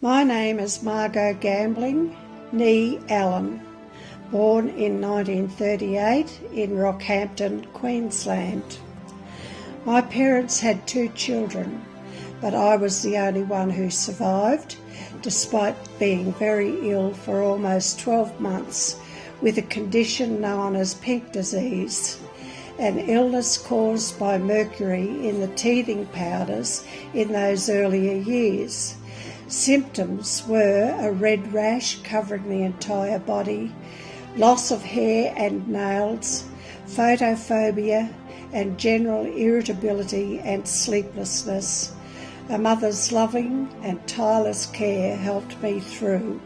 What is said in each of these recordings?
My name is Margot Gambling, née Allen, born in 1938 in Rockhampton, Queensland. My parents had 2 children, but I was the only one who survived, despite being very ill for almost 12 months with a condition known as pink disease, an illness caused by mercury in the teething powders in those earlier years. Symptoms were a red rash covering the entire body, loss of hair and nails, photophobia, and general irritability and sleeplessness. A mother's loving and tireless care helped me through.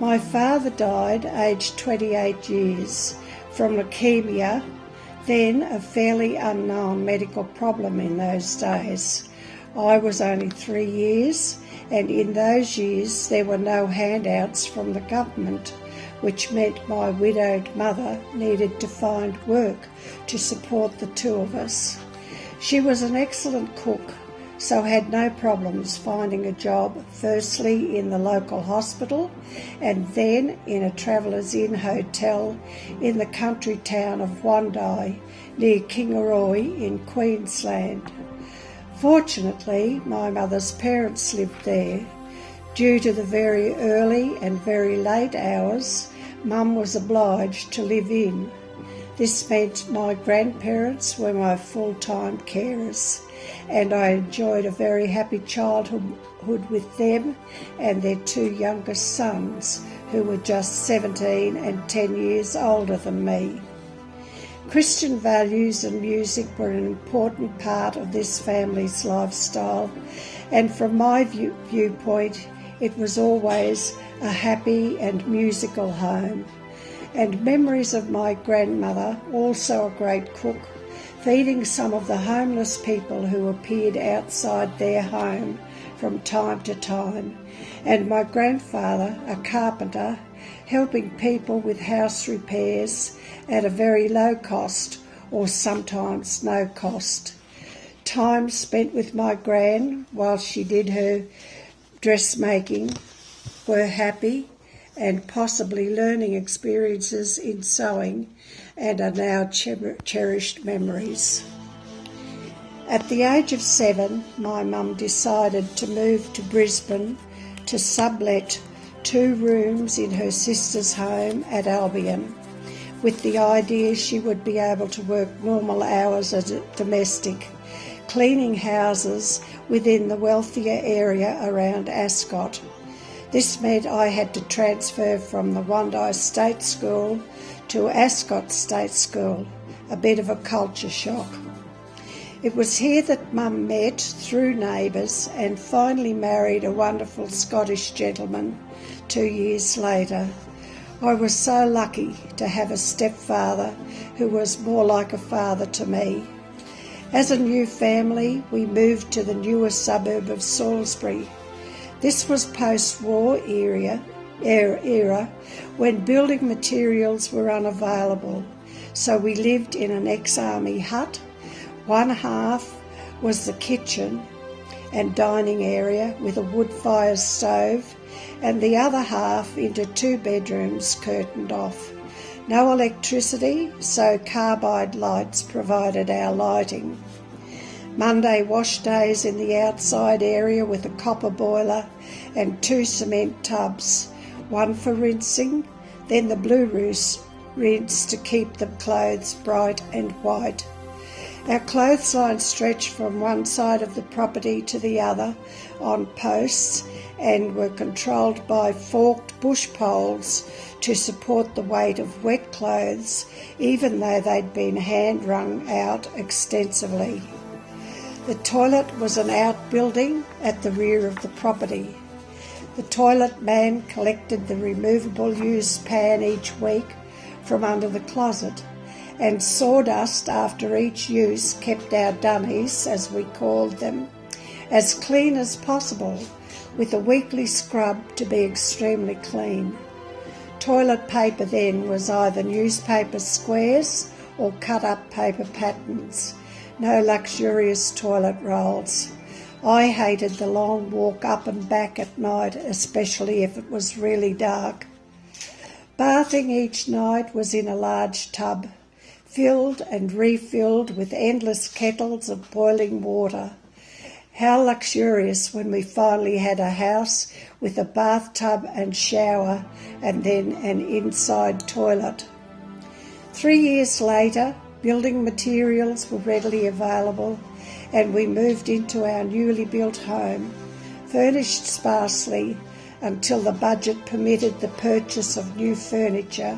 My father died aged 28 years from leukaemia, then a fairly unknown medical problem in those days. I was only 3 years, and in those years there were no handouts from the government, which meant my widowed mother needed to find work to support the 2 of us. She was an excellent cook, so had no problems finding a job, firstly in the local hospital and then in a Travellers Inn hotel in the country town of Wandai near Kingaroy in Queensland. Fortunately, my mother's parents lived there. Due to the very early and very late hours, Mum was obliged to live in. This meant my grandparents were my full-time carers, and I enjoyed a very happy childhood with them and their 2 youngest sons, who were just 17 and 10 years older than me. Christian values and music were an important part of this family's lifestyle, and from my viewpoint, it was always a happy and musical home. And memories of my grandmother, also a great cook, feeding some of the homeless people who appeared outside their home from time to time, and my grandfather, a carpenter, helping people with house repairs at a very low cost or sometimes no cost. Time spent with my gran while she did her dressmaking were happy and possibly learning experiences in sewing and are now cherished memories. At the age of 7, my mum decided to move to Brisbane to sublet 2 rooms in her sister's home at Albion, with the idea she would be able to work normal hours as a domestic, cleaning houses within the wealthier area around Ascot. This meant I had to transfer from the Wandai State School to Ascot State School, a bit of a culture shock. It was here that Mum met through neighbours and finally married a wonderful Scottish gentleman 2 years later. I was so lucky to have a stepfather who was more like a father to me. As a new family, we moved to the newer suburb of Salisbury. This was post-war era when building materials were unavailable, so we lived in an ex-army hut. One half was the kitchen and dining area with a wood-fire stove, and the other half into 2 bedrooms curtained off. No electricity, so carbide lights provided our lighting. Monday wash days in the outside area with a copper boiler and 2 cement tubs, one for rinsing, then the blue rinse to keep the clothes bright and white. Our clothesline stretched from one side of the property to the other on posts and were controlled by forked bush poles to support the weight of wet clothes, even though they'd been hand-wrung out extensively. The toilet was an outbuilding at the rear of the property. The toilet man collected the removable used pan each week from under the closet, and sawdust after each use kept our dummies, as we called them, as clean as possible, with a weekly scrub to be extremely clean. Toilet paper then was either newspaper squares or cut-up paper patterns. No luxurious toilet rolls. I hated the long walk up and back at night, especially if it was really dark. Bathing each night was in a large tub, filled and refilled with endless kettles of boiling water. How luxurious when we finally had a house with a bathtub and shower and then an inside toilet. 3 years later, building materials were readily available and we moved into our newly built home, furnished sparsely until the budget permitted the purchase of new furniture.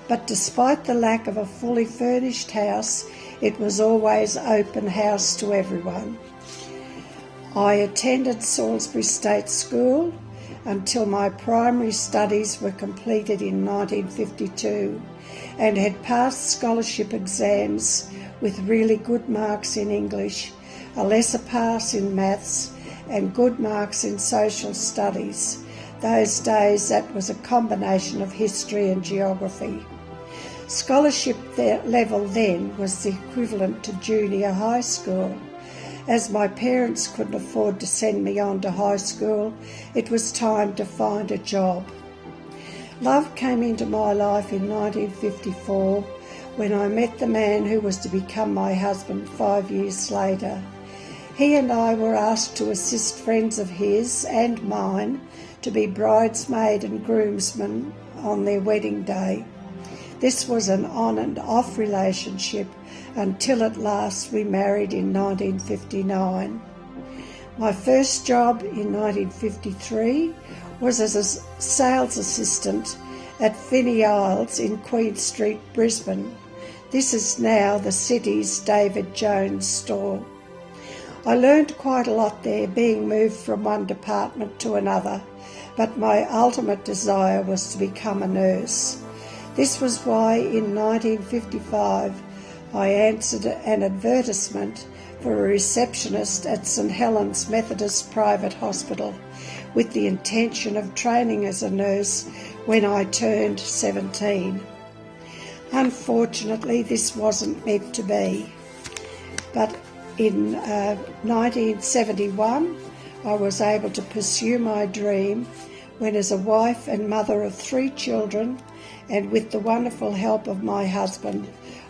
But despite the lack of a fully furnished house, it was always open house to everyone. I attended Salisbury State School until my primary studies were completed in 1952 and had passed scholarship exams with really good marks in English, a lesser pass in maths and good marks in social studies. Those days that was a combination of history and geography. Scholarship level then was the equivalent to junior high school. As my parents couldn't afford to send me on to high school, it was time to find a job. Love came into my life in 1954 when I met the man who was to become my husband 5 years later. He and I were asked to assist friends of his and mine to be bridesmaid and groomsmen on their wedding day. This was an on and off relationship until at last we married in 1959. My first job in 1953 was as a sales assistant at Finney Isles in Queen Street, Brisbane. This is now the city's David Jones store. I learned quite a lot there, being moved from one department to another, but my ultimate desire was to become a nurse. This was why in 1955 I answered an advertisement for a receptionist at St Helens Methodist Private Hospital with the intention of training as a nurse when I turned 17. Unfortunately, this wasn't meant to be, but in 1971 I was able to pursue my dream when, as a wife and mother of 3 children, and with the wonderful help of my husband,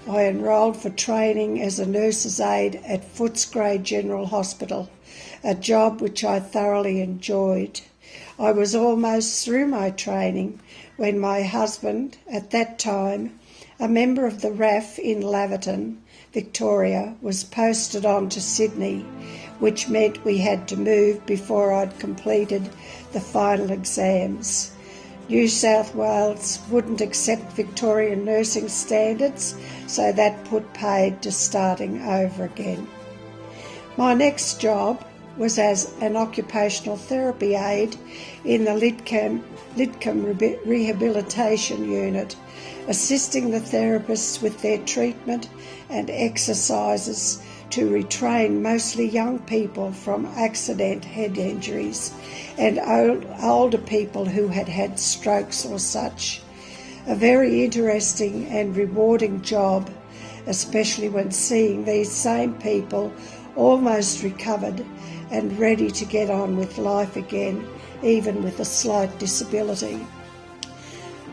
I enrolled for training as a nurse's aide at Footscray General Hospital, a job which I thoroughly enjoyed. I was almost through my training when my husband, at that time a member of the RAF in Laverton, Victoria, was posted on to Sydney, which meant we had to move before I'd completed the final exams. New South Wales wouldn't accept Victorian nursing standards, so that put paid to starting over again. My next job was as an occupational therapy aide in the Lidcombe Rehabilitation Unit, assisting the therapists with their treatment and exercises to retrain mostly young people from accident head injuries and older people who had had strokes or such. A very interesting and rewarding job, especially when seeing these same people almost recovered and ready to get on with life again, even with a slight disability.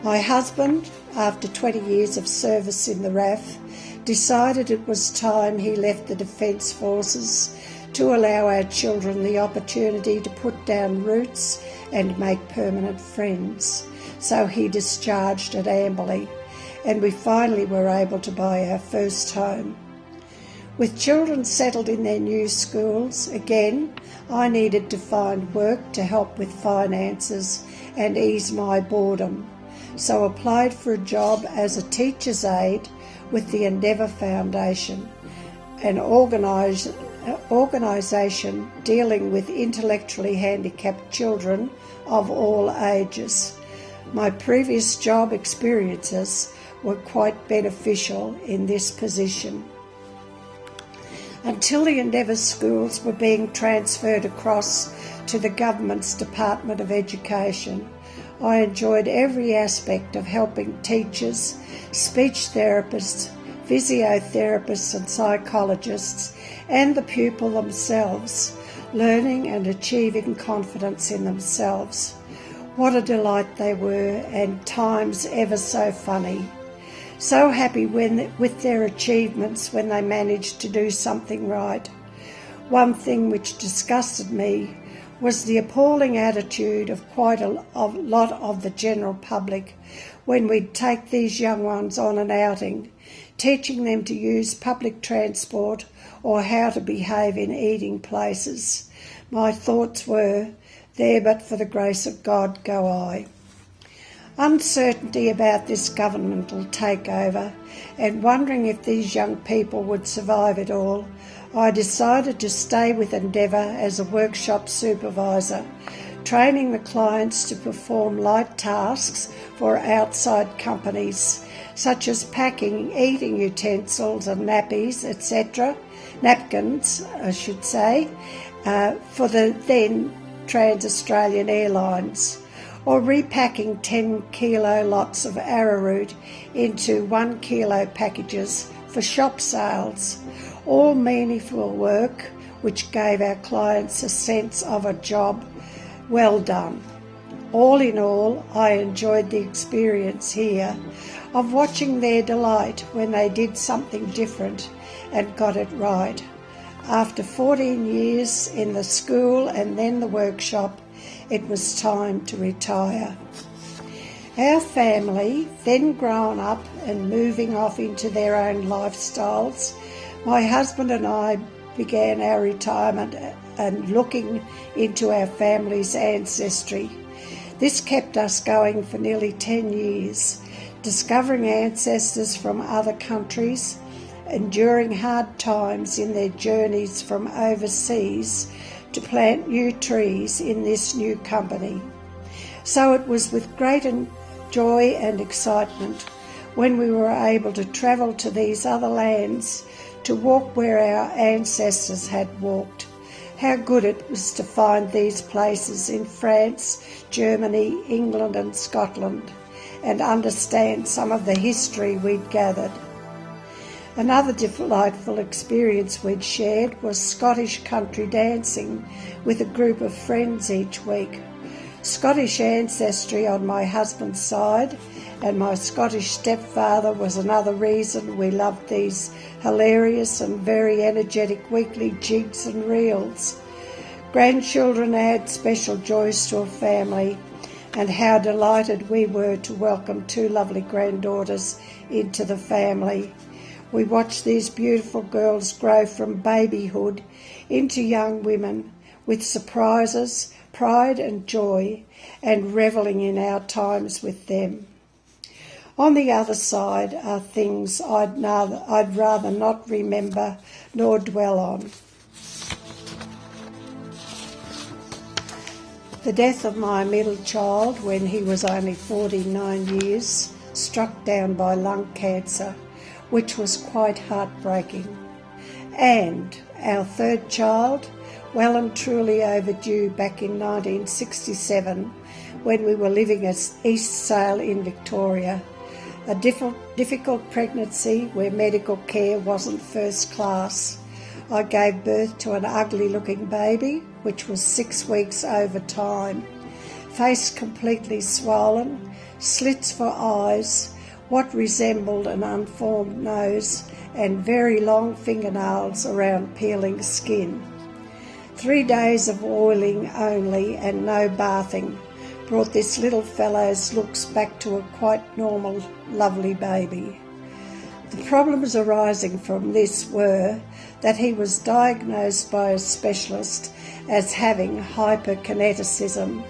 My husband, after 20 years of service in the RAF, decided it was time he left the Defence Forces to allow our children the opportunity to put down roots and make permanent friends. So he discharged at Amberley, and we finally were able to buy our first home. With children settled in their new schools, again, I needed to find work to help with finances and ease my boredom, so applied for a job as a teacher's aide with the Endeavour Foundation, an organisation dealing with intellectually handicapped children of all ages. My previous job experiences were quite beneficial in this position. Until the Endeavour schools were being transferred across to the government's Department of Education, I enjoyed every aspect of helping teachers, speech therapists, physiotherapists and psychologists, and the pupil themselves learning and achieving confidence in themselves. What a delight they were, and times ever so funny. So happy with their achievements when they managed to do something right. One thing which disgusted me was the appalling attitude of quite a lot of the general public when we'd take these young ones on an outing, teaching them to use public transport or how to behave in eating places. My thoughts were, there but for the grace of God go I. Uncertainty about this governmental takeover and wondering if these young people would survive it all, I decided to stay with Endeavour as a workshop supervisor, training the clients to perform light tasks for outside companies, such as packing eating utensils and nappies, etc., napkins, I should say, for the then Trans-Australian Airlines, or repacking 10-kilo lots of arrowroot into 1-kilo packages for shop sales. All meaningful work which gave our clients a sense of a job well done. All in all, I enjoyed the experience here of watching their delight when they did something different and got it right. After 14 years in the school and then the workshop, it was time to retire. Our family, then grown up and moving off into their own lifestyles, my husband and I began our retirement and looking into our family's ancestry. This kept us going for nearly 10 years, discovering ancestors from other countries, enduring hard times in their journeys from overseas to plant new trees in this new company. So it was with great joy and excitement when we were able to travel to these other lands to walk where our ancestors had walked. How good it was to find these places in France, Germany, England and Scotland, and understand some of the history we'd gathered. Another delightful experience we'd shared was Scottish country dancing with a group of friends each week. Scottish ancestry on my husband's side, and my Scottish stepfather was another reason we loved these hilarious and very energetic weekly jigs and reels. Grandchildren add special joys to a family, and how delighted we were to welcome 2 lovely granddaughters into the family. We watched these beautiful girls grow from babyhood into young women with surprises, pride and joy, and revelling in our times with them. On the other side are things I'd rather not remember nor dwell on. The death of my middle child when he was only 49 years, struck down by lung cancer, which was quite heartbreaking. And our third child, well and truly overdue back in 1967 when we were living at East Sale in Victoria. A difficult pregnancy where medical care wasn't first class. I gave birth to an ugly-looking baby, which was 6 weeks over time. Face completely swollen, slits for eyes, what resembled an unformed nose, and very long fingernails around peeling skin. 3 days of oiling only and no bathing brought this little fellow's looks back to a quite normal, lovely baby. The problems arising from this were that he was diagnosed by a specialist as having hyperkineticism,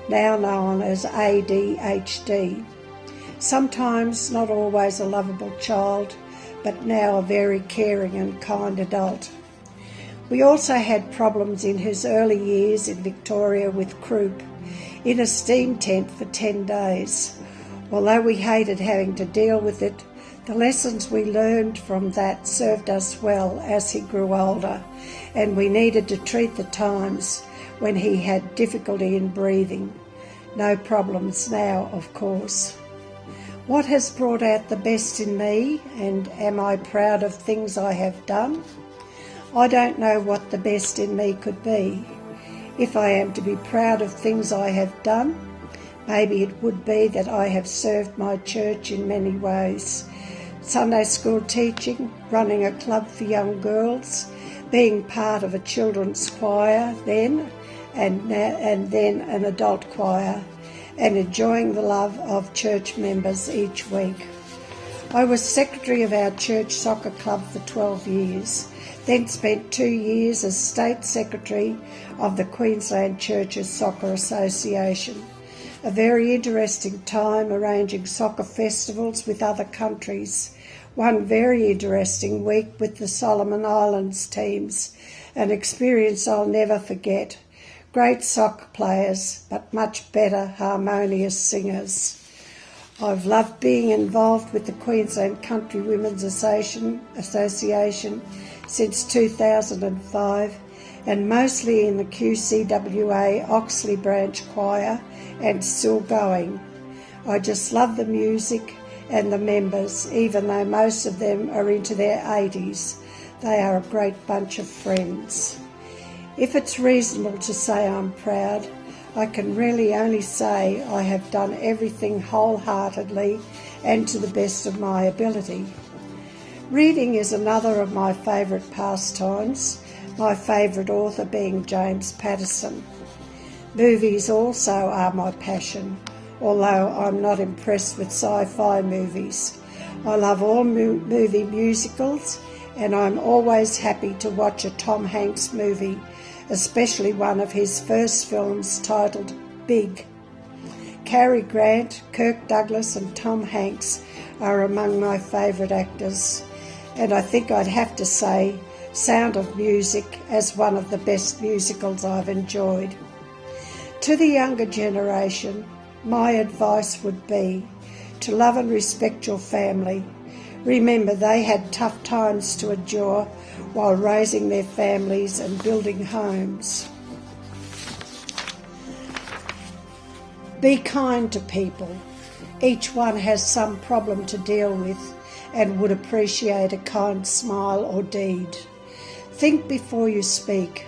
now known as ADHD. Sometimes not always a lovable child, but now a very caring and kind adult. We also had problems in his early years in Victoria with croup, in a steam tent for 10 days. Although we hated having to deal with it, the lessons we learned from that served us well as he grew older, and we needed to treat the times when he had difficulty in breathing. No problems now, of course. What has brought out the best in me, and am I proud of things I have done? I don't know what the best in me could be. If I am to be proud of things I have done, maybe it would be that I have served my church in many ways. Sunday school teaching, running a club for young girls, being part of a children's choir then, and then an adult choir, and enjoying the love of church members each week. I was secretary of our church soccer club for 12 years, then spent 2 years as state secretary of the Queensland Churches Soccer Association. A very interesting time arranging soccer festivals with other countries. One very interesting week with the Solomon Islands teams, an experience I'll never forget. Great soccer players, but much better harmonious singers. I've loved being involved with the Queensland Country Women's Association since 2005, and mostly in the QCWA Oxley Branch Choir, and still going. I just love the music and the members, even though most of them are into their 80s. They are a great bunch of friends. If it's reasonable to say I'm proud, I can really only say I have done everything wholeheartedly and to the best of my ability. Reading is another of my favourite pastimes, my favourite author being James Patterson. Movies also are my passion, although I'm not impressed with sci-fi movies. I love all movie musicals, and I'm always happy to watch a Tom Hanks movie, especially one of his first films titled Big. Cary Grant, Kirk Douglas and Tom Hanks are among my favourite actors, and I think I'd have to say Sound of Music as one of the best musicals I've enjoyed. To the younger generation, my advice would be to love and respect your family. Remember, they had tough times to endure while raising their families and building homes. Be kind to people. Each one has some problem to deal with and would appreciate a kind smile or deed. Think before you speak.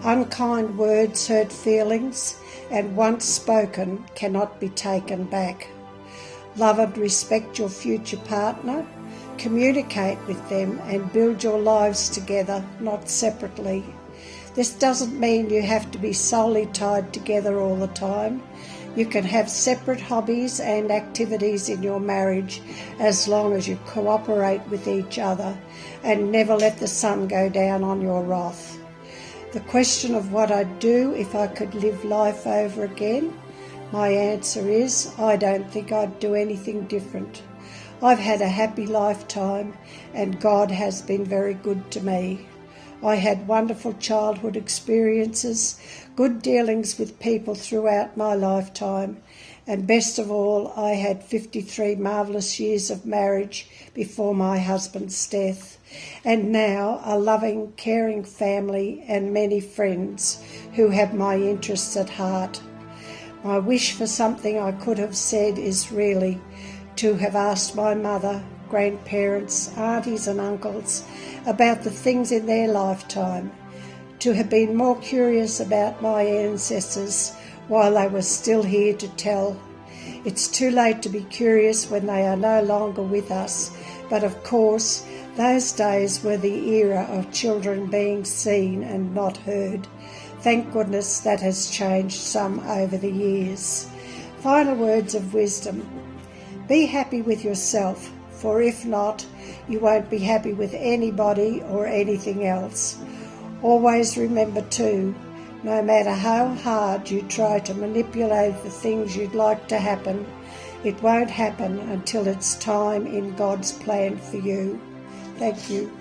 Unkind words hurt feelings, and once spoken cannot be taken back. Love and respect your future partner. Communicate with them and build your lives together, not separately. This doesn't mean you have to be solely tied together all the time. You can have separate hobbies and activities in your marriage as long as you cooperate with each other and never let the sun go down on your wrath. The question of what I'd do if I could live life over again, my answer is I don't think I'd do anything different. I've had a happy lifetime and God has been very good to me. I had wonderful childhood experiences, good dealings with people throughout my lifetime, and best of all, I had 53 marvellous years of marriage before my husband's death, and now a loving, caring family and many friends who have my interests at heart. My wish for something I could have said is really to have asked my mother, grandparents, aunties and uncles about the things in their lifetime, to have been more curious about my ancestors while they were still here to tell. It's too late to be curious when they are no longer with us, but of course those days were the era of children being seen and not heard. Thank goodness that has changed some over the years. Final words of wisdom. Be happy with yourself, for if not, you won't be happy with anybody or anything else. Always remember too, no matter how hard you try to manipulate the things you'd like to happen, it won't happen until it's time in God's plan for you. Thank you.